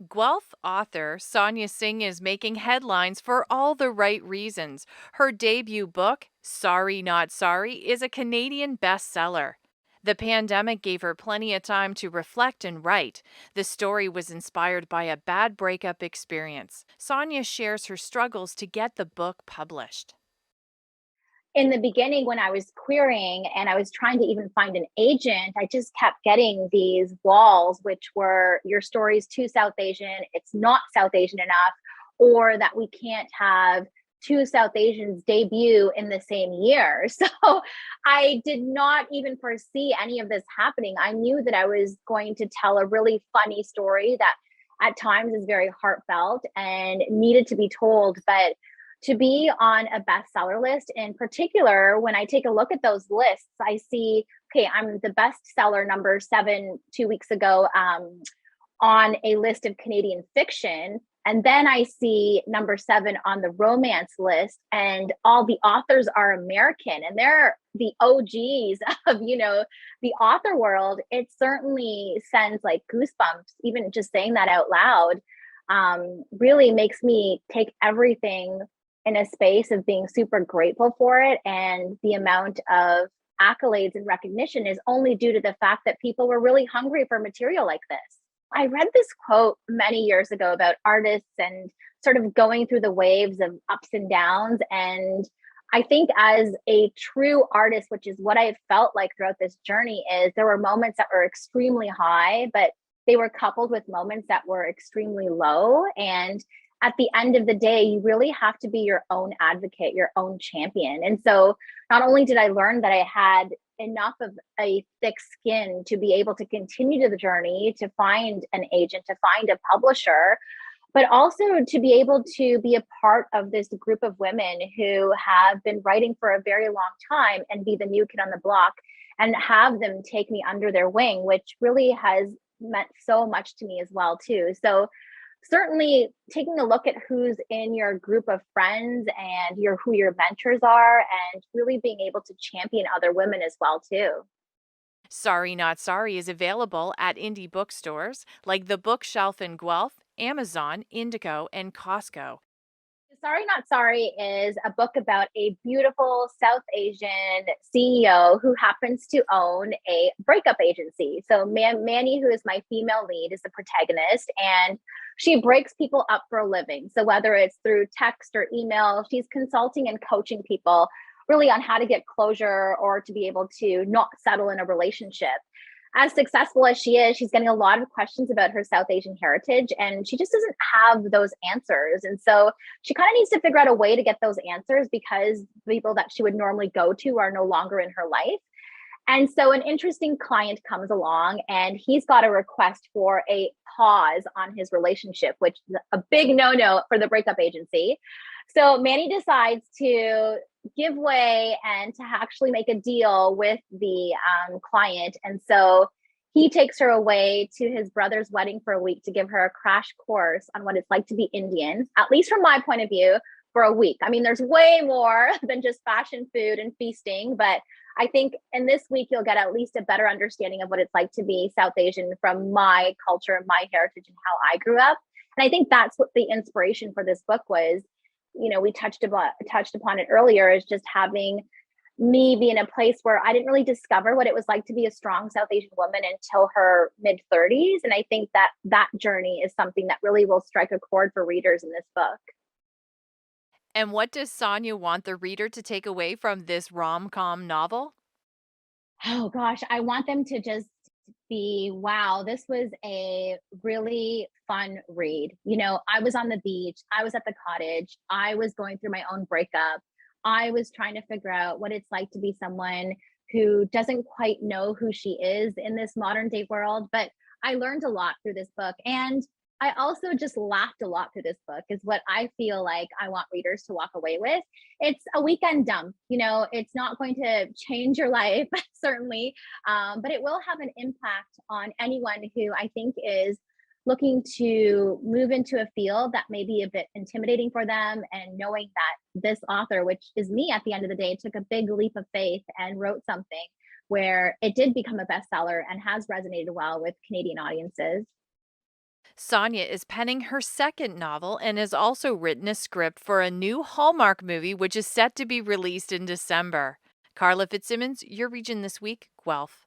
Guelph author Sonya Singh is making headlines for all the right reasons. Her debut book, Sorry Not Sorry, is a Canadian bestseller. The pandemic gave her plenty of time to reflect and write. The story was inspired by a bad breakup experience. Sonya shares her struggles to get the book published. In the beginning, when I was querying and I was trying to even find an agent, I just kept getting these walls, which were your story's too South Asian, it's not South Asian enough, or that we can't have two South Asians debut in the same year. So I did not even foresee any of this happening. I knew that I was going to tell a really funny story that at times is very heartfelt and needed to be told, but to be on a bestseller list, in particular, when I take a look at those lists, I see, okay, I'm the bestseller number 7 2 weeks ago on a list of Canadian fiction. And then I see number 7 on the romance list, and all the authors are American and they're the OGs of, the author world. It certainly sends like goosebumps, even just saying that out loud. Really makes me take everything in a space of being super grateful for it. And the amount of accolades and recognition is only due to the fact that people were really hungry for material like this. I read this quote many years ago about artists and sort of going through the waves of ups and downs. And I think as a true artist, which is what I felt like throughout this journey, is there were moments that were extremely high, but they were coupled with moments that were extremely low. And at the end of the day, you really have to be your own advocate, your own champion. And so not only did I learn that I had enough of a thick skin to be able to continue the journey, to find an agent, to find a publisher, but also to be able to be a part of this group of women who have been writing for a very long time and be the new kid on the block and have them take me under their wing, which really has meant so much to me as well too. So certainly taking a look at who's in your group of friends and who your mentors are, and really being able to champion other women as well too. Sorry Not Sorry is available at indie bookstores like The Bookshelf in Guelph, Amazon, Indigo, and Costco. Sorry Not Sorry is a book about a beautiful South Asian CEO who happens to own a breakup agency. So Manny, who is my female lead, is the protagonist, and she breaks people up for a living. So whether it's through text or email, she's consulting and coaching people really on how to get closure or to be able to not settle in a relationship. As successful as she is, she's getting a lot of questions about her South Asian heritage, and she just doesn't have those answers. And so she kind of needs to figure out a way to get those answers because people that she would normally go to are no longer in her life. And so an interesting client comes along and he's got a request for a pause on his relationship, which is a big no-no for the breakup agency. So Manny decides to give way and to actually make a deal with the client. And so he takes her away to his brother's wedding for a week to give her a crash course on what it's like to be Indian, at least from my point of view, for a week. I mean, there's way more than just fashion, food, and feasting, but I think in this week, you'll get at least a better understanding of what it's like to be South Asian from my culture, my heritage, and how I grew up. And I think that's what the inspiration for this book was. We touched upon it earlier, is just having me be in a place where I didn't really discover what it was like to be a strong South Asian woman until her mid 30s. And I think that journey is something that really will strike a chord for readers in this book. And what does Sonya want the reader to take away from this rom com novel? Oh gosh, I want them to just be, wow, this was a really fun read. I was on the beach, I was at the cottage, I was going through my own breakup. I was trying to figure out what it's like to be someone who doesn't quite know who she is in this modern day world. But I learned a lot through this book. And I also just laughed a lot through this book, is what I feel like I want readers to walk away with. It's a weekend dump. It's not going to change your life, certainly, but it will have an impact on anyone who I think is looking to move into a field that may be a bit intimidating for them, and knowing that this author, which is me at the end of the day, took a big leap of faith and wrote something where it did become a bestseller and has resonated well with Canadian audiences. Sonya is penning her second novel and has also written a script for a new Hallmark movie, which is set to be released in December. Carla Fitzsimmons, Your Region This Week, Guelph.